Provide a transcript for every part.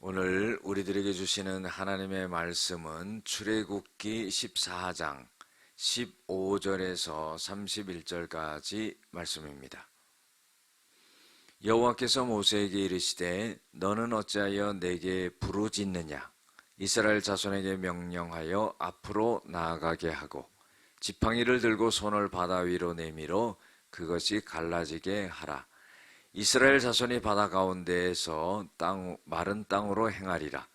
오늘 우리들에게 주시는 하나님의 말씀은 출애굽기 14장 15절에서 31절까지 말씀입니다. 여호와께서 모세에게 이르시되 너는 어찌하여 내게 부르짖느냐? 이스라엘 자손에게 명령하여 앞으로 나아가게 하고 지팡이를 들고 손을 바다 위로 내밀어 그것이 갈라지게 하라. 이스라엘 자손이 바다 가운데에서 마른 땅으로 행하리라.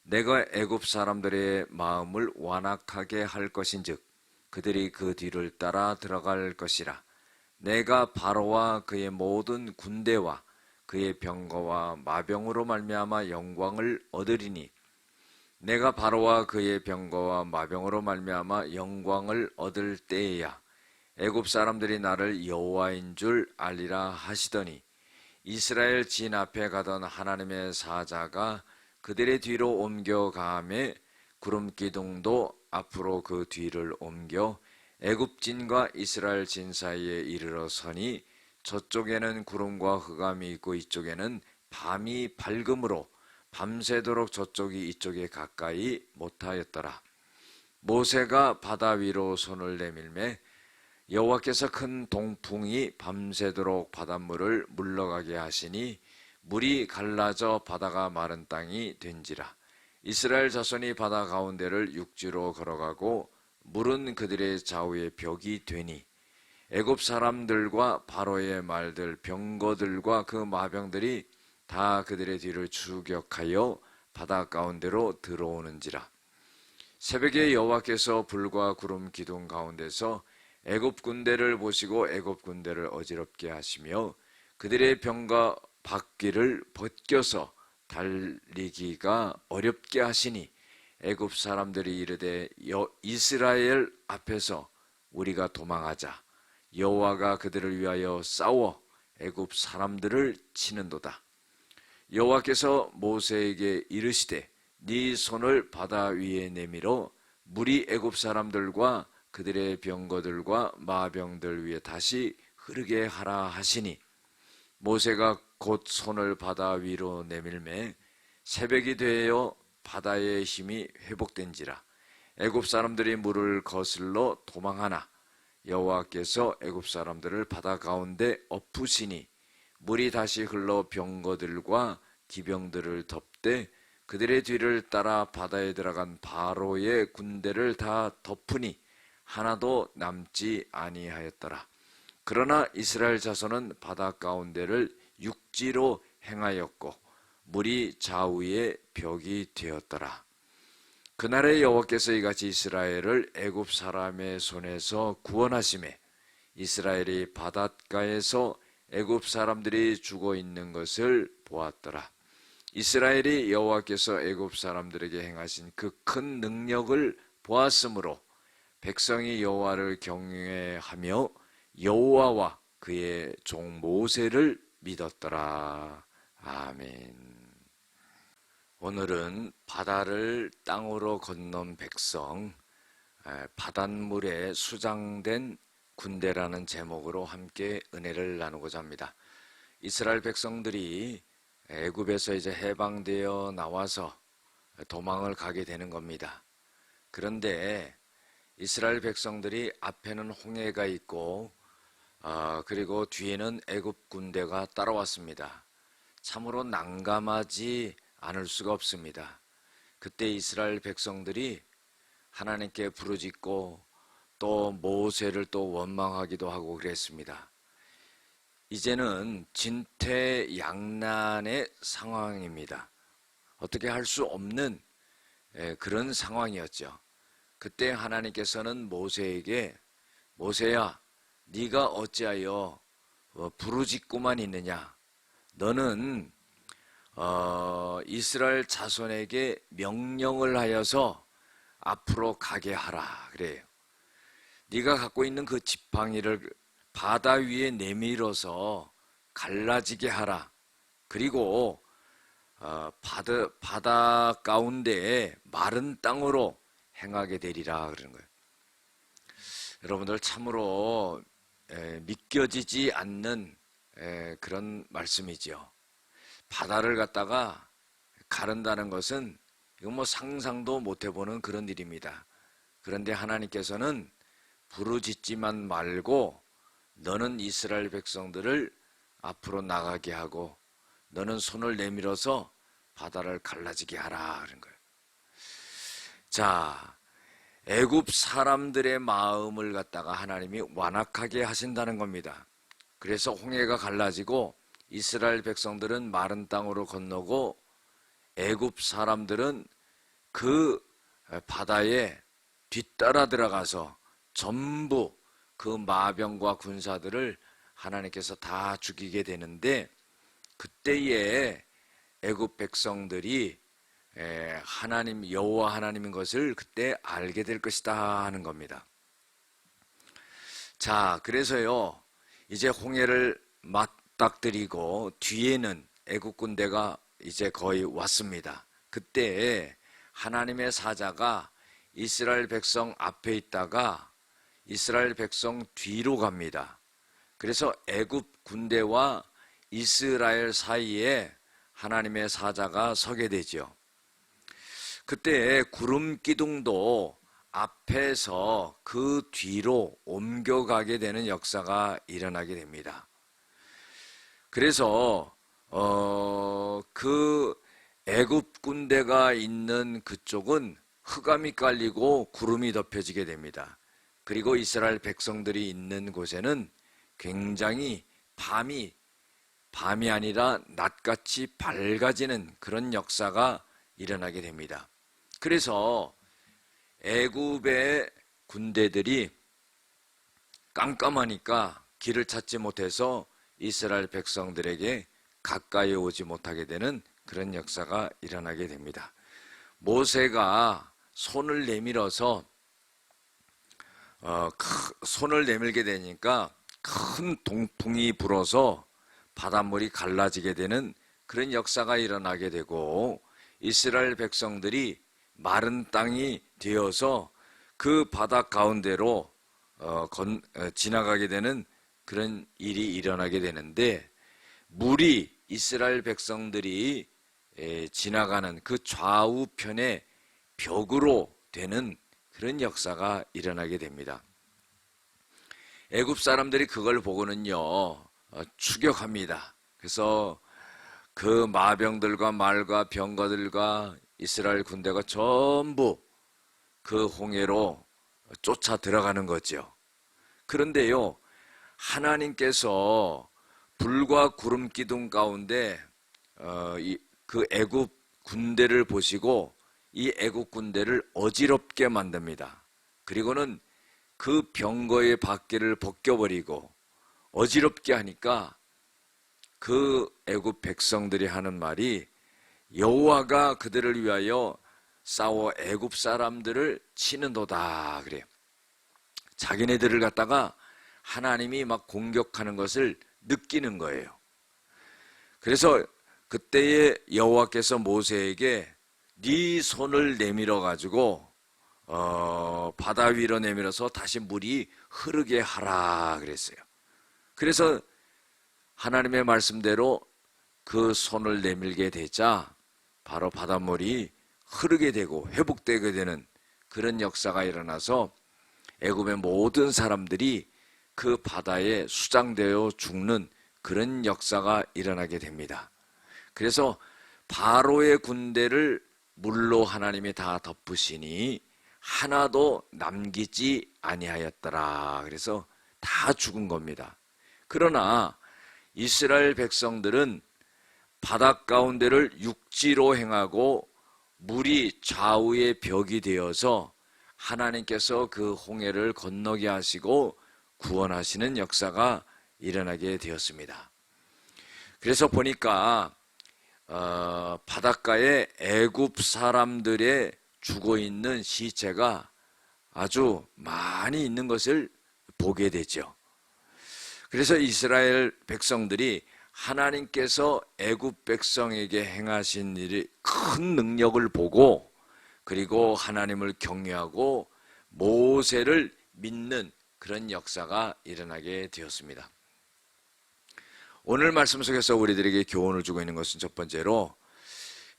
내가 애굽 사람들의 마음을 완악하게 할 것인즉 그들이 그 뒤를 따라 들어갈 것이라. 내가 바로와 그의 모든 군대와 그의 병거와 마병으로 말미암아 영광을 얻으리니 내가 바로와 그의 병거와 마병으로 말미암아 영광을 얻을 때에야 애굽 사람들이 나를 여호와인 줄 알리라 하시더니 이스라엘 진 앞에 가던 하나님의 사자가 그들의 뒤로 옮겨가매 구름 기둥도 앞으로 그 뒤를 옮겨 애굽 진과 이스라엘 진 사이에 이르러 서니 저쪽에는 구름과 흑암이 있고 이쪽에는 밤이 밝음으로 밤새도록 저쪽이 이쪽에 가까이 못하였더라. 모세가 바다 위로 손을 내밀매 여호와께서 큰 동풍이 밤새도록 바닷물을 물러가게 하시니 물이 갈라져 바다가 마른 땅이 된지라. 이스라엘 자손이 바다 가운데를 육지로 걸어가고 물은 그들의 좌우에 벽이 되니 애굽 사람들과 바로의 말들 병거들과 그 마병들이 다 그들의 뒤를 추격하여 바다 가운데로 들어오는지라. 새벽에 여호와께서 불과 구름 기둥 가운데서 애굽 군대를 보시고 애굽 군대를 어지럽게 하시며 그들의 병과 바퀴를 벗겨서 달리기가 어렵게 하시니 애굽 사람들이 이르되 이스라엘 앞에서 우리가 도망하자. 여호와가 그들을 위하여 싸워 애굽 사람들을 치는도다. 여호와께서 모세에게 이르시되 네 손을 바다 위에 내밀어 물이 애굽 사람들과 그들의 병거들과 마병들 위에 다시 흐르게 하라 하시니 모세가 곧 손을 바다 위로 내밀매 새벽이 되어 바다의 힘이 회복된지라. 애굽 사람들이 물을 거슬러 도망하나 여호와께서 애굽 사람들을 바다 가운데 엎으시니 물이 다시 흘러 병거들과 기병들을 덮되 그들의 뒤를 따라 바다에 들어간 바로의 군대를 다 덮으니 하나도 남지 아니하였더라. 그러나 이스라엘 자손은 바다 가운데를 육지로 행하였고 물이 좌우에 벽이 되었더라. 그날에 여호와께서 이같이 이스라엘을 애굽 사람의 손에서 구원하시매 이스라엘이 바닷가에서 애굽 사람들이 죽어 있는 것을 보았더라. 이스라엘이 여호와께서 애굽 사람들에게 행하신 그 큰 능력을 보았으므로 백성이 여호와를 경외하며 여호와와 그의 종 모세를 믿었더라. 아멘. 오늘은 바다를 땅으로 건넌 백성, 바닷물에 수장된 군대라는 제목으로 함께 은혜를 나누고자 합니다. 이스라엘 백성들이 애굽에서 이제 해방되어 나와서 도망을 가게 되는 겁니다. 그런데 이스라엘 백성들이 앞에는 홍해가 있고 그리고 뒤에는 애굽 군대가 따라왔습니다. 참으로 난감하지 않을 수가 없습니다. 그때 이스라엘 백성들이 하나님께 부르짖고 또 모세를 또 원망하기도 하고 그랬습니다. 이제는 진퇴양난의 상황입니다. 어떻게 할 수 없는 그런 상황이었죠. 그때 하나님께서는 모세에게 모세야 네가 어찌하여 부르짖고만 있느냐. 너는 이스라엘 자손에게 명령을 하여서 앞으로 가게 하라 그래요. 네가 갖고 있는 그 지팡이를 바다 위에 내밀어서 갈라지게 하라. 그리고 바다 가운데에 마른 땅으로 행하게 되리라 그러는 거예요. 여러분들 참으로 믿겨지지 않는 그런 말씀이죠. 바다를 갖다가 가른다는 것은 이거 뭐 상상도 못 해보는 그런 일입니다. 그런데 하나님께서는 부르짖지만 말고 너는 이스라엘 백성들을 앞으로 나가게 하고 너는 손을 내밀어서 바다를 갈라지게 하라 그런 거예요. 자, 애굽 사람들의 마음을 갖다가 하나님이 완악하게 하신다는 겁니다. 그래서 홍해가 갈라지고 이스라엘 백성들은 마른 땅으로 건너고 애굽 사람들은 그 바다에 뒤따라 들어가서 전부 그 마병과 군사들을 하나님께서 다 죽이게 되는데, 그때에 애굽 백성들이 하나님 여호와 하나님인 것을 그때 알게 될 것이다 하는 겁니다. 자, 그래서요 이제 홍해를 맞닥뜨리고 뒤에는 애굽 군대가 이제 거의 왔습니다. 그때 하나님의 사자가 이스라엘 백성 앞에 있다가 이스라엘 백성 뒤로 갑니다. 그래서 애굽 군대와 이스라엘 사이에 하나님의 사자가 서게 되죠. 그때 구름 기둥도 앞에서 그 뒤로 옮겨가게 되는 역사가 일어나게 됩니다. 그래서 그 애굽 군대가 있는 그쪽은 흑암이 깔리고 구름이 덮여지게 됩니다. 그리고 이스라엘 백성들이 있는 곳에는 굉장히 밤이 아니라 낮같이 밝아지는 그런 역사가 일어나게 됩니다. 그래서 애굽의 군대들이 깜깜하니까 길을 찾지 못해서 이스라엘 백성들에게 가까이 오지 못하게 되는 그런 역사가 일어나게 됩니다. 모세가 손을 내밀어서 손을 내밀게 되니까 큰 동풍이 불어서 바닷물이 갈라지게 되는 그런 역사가 일어나게 되고, 이스라엘 백성들이 마른 땅이 되어서 그 바다 가운데로 지나가게 되는 그런 일이 일어나게 되는데, 물이 이스라엘 백성들이 지나가는 그 좌우편에 벽으로 되는 그런 역사가 일어나게 됩니다. 애굽 사람들이 그걸 보고는요 추격합니다. 그래서 그 마병들과 말과 병거들과 이스라엘 군대가 전부 그 홍해로 쫓아 들어가는 거죠. 그런데요 하나님께서 불과 구름 기둥 가운데 그 애굽 군대를 보시고 이 애굽 군대를 어지럽게 만듭니다. 그리고는 그 병거의 바퀴를 벗겨버리고 어지럽게 하니까 그 애굽 백성들이 하는 말이 여호와가 그들을 위하여 싸워 애굽 사람들을 치는도다 그래요. 자기네들을 갖다가 하나님이 막 공격하는 것을 느끼는 거예요. 그래서 그때에 여호와께서 모세에게 네 손을 내밀어 가지고 바다 위로 내밀어서 다시 물이 흐르게 하라 그랬어요. 그래서 하나님의 말씀대로 그 손을 내밀게 되자 바로 바닷물이 흐르게 되고 회복되게 되는 그런 역사가 일어나서 애굽의 모든 사람들이 그 바다에 수장되어 죽는 그런 역사가 일어나게 됩니다. 그래서 바로의 군대를 물로 하나님이 다 덮으시니 하나도 남기지 아니하였더라. 그래서 다 죽은 겁니다. 그러나 이스라엘 백성들은 바닷 가운데를 육지로 행하고 물이 좌우의 벽이 되어서 하나님께서 그 홍해를 건너게 하시고 구원하시는 역사가 일어나게 되었습니다. 그래서 보니까 바닷가에 애굽 사람들의 죽어있는 시체가 아주 많이 있는 것을 보게 되죠. 그래서 이스라엘 백성들이 하나님께서 애굽 백성에게 행하신 일이 큰 능력을 보고 그리고 하나님을 경외하고 모세를 믿는 그런 역사가 일어나게 되었습니다. 오늘 말씀 속에서 우리들에게 교훈을 주고 있는 것은 첫 번째로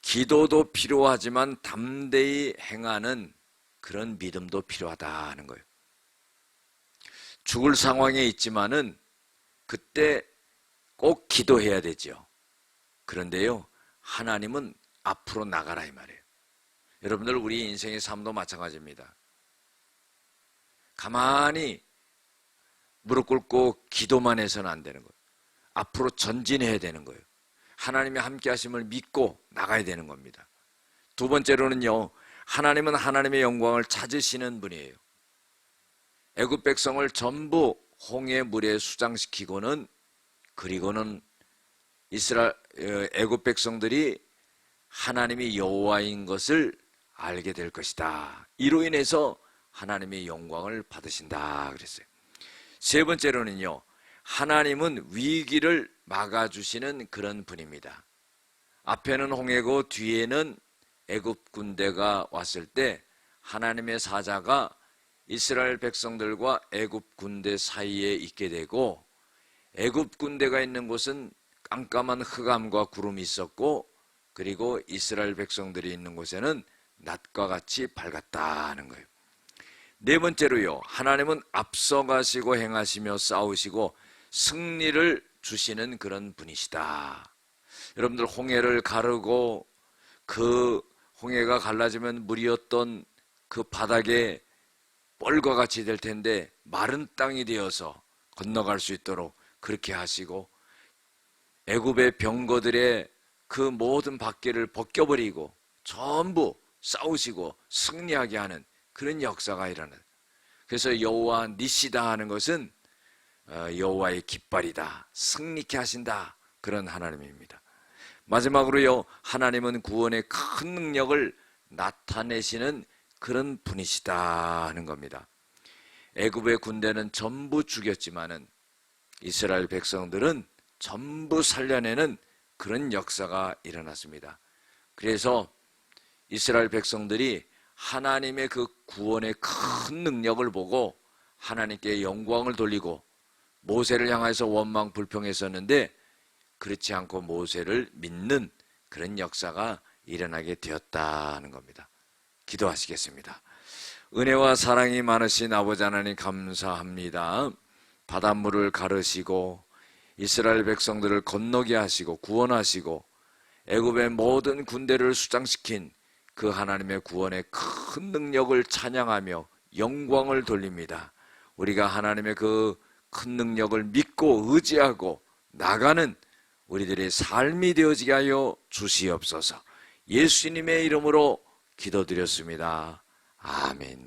기도도 필요하지만 담대히 행하는 그런 믿음도 필요하다 하는 거예요. 죽을 상황에 있지만은 그때 꼭 기도해야 되죠. 그런데요, 하나님은 앞으로 나가라 이 말이에요. 여러분들, 우리 인생의 삶도 마찬가지입니다. 가만히 무릎 꿇고 기도만 해서는 안 되는 거예요. 앞으로 전진해야 되는 거예요. 하나님의 함께 하심을 믿고 나가야 되는 겁니다. 두 번째로는요, 하나님은 하나님의 영광을 찾으시는 분이에요. 애굽 백성을 전부 홍해 물에 수장시키고는, 그리고는 애굽 백성들이 하나님이 여호와인 것을 알게 될 것이다. 이로 인해서 하나님의 영광을 받으신다 그랬어요. 세 번째로는요, 하나님은 위기를 막아주시는 그런 분입니다. 앞에는 홍해고 뒤에는 애굽 군대가 왔을 때 하나님의 사자가 이스라엘 백성들과 애굽 군대 사이에 있게 되고, 애굽 군대가 있는 곳은 깜깜한 흑암과 구름이 있었고, 그리고 이스라엘 백성들이 있는 곳에는 낮과 같이 밝았다는 거예요. 네 번째로요, 하나님은 앞서가시고 행하시며 싸우시고 승리를 주시는 그런 분이시다. 여러분들, 홍해를 가르고 그 홍해가 갈라지면 물이었던 그 바닥에 뻘과 같이 될 텐데 마른 땅이 되어서 건너갈 수 있도록 그렇게 하시고, 애굽의 병거들의 그 모든 바퀴를 벗겨버리고 전부 싸우시고 승리하게 하는 그런 역사가 일어나요. 그래서 여호와 니시다 하는 것은 여호와의 깃발이다, 승리케 하신다, 그런 하나님입니다. 마지막으로요, 하나님은 구원의 큰 능력을 나타내시는 그런 분이시다 하는 겁니다. 애굽의 군대는 전부 죽였지만은 이스라엘 백성들은 전부 살려내는 그런 역사가 일어났습니다. 그래서 이스라엘 백성들이 하나님의 그 구원의 큰 능력을 보고 하나님께 영광을 돌리고, 모세를 향해서 원망 불평했었는데 그렇지 않고 모세를 믿는 그런 역사가 일어나게 되었다는 겁니다. 기도하시겠습니다. 은혜와 사랑이 많으신 아버지 하나님, 감사합니다. 바닷물을 가르시고 이스라엘 백성들을 건너게 하시고 구원하시고 애굽의 모든 군대를 수장시킨 그 하나님의 구원의 큰 능력을 찬양하며 영광을 돌립니다. 우리가 하나님의 그 큰 능력을 믿고 의지하고 나가는 우리들의 삶이 되어지게 하여 주시옵소서. 예수님의 이름으로 기도드렸습니다. 아멘.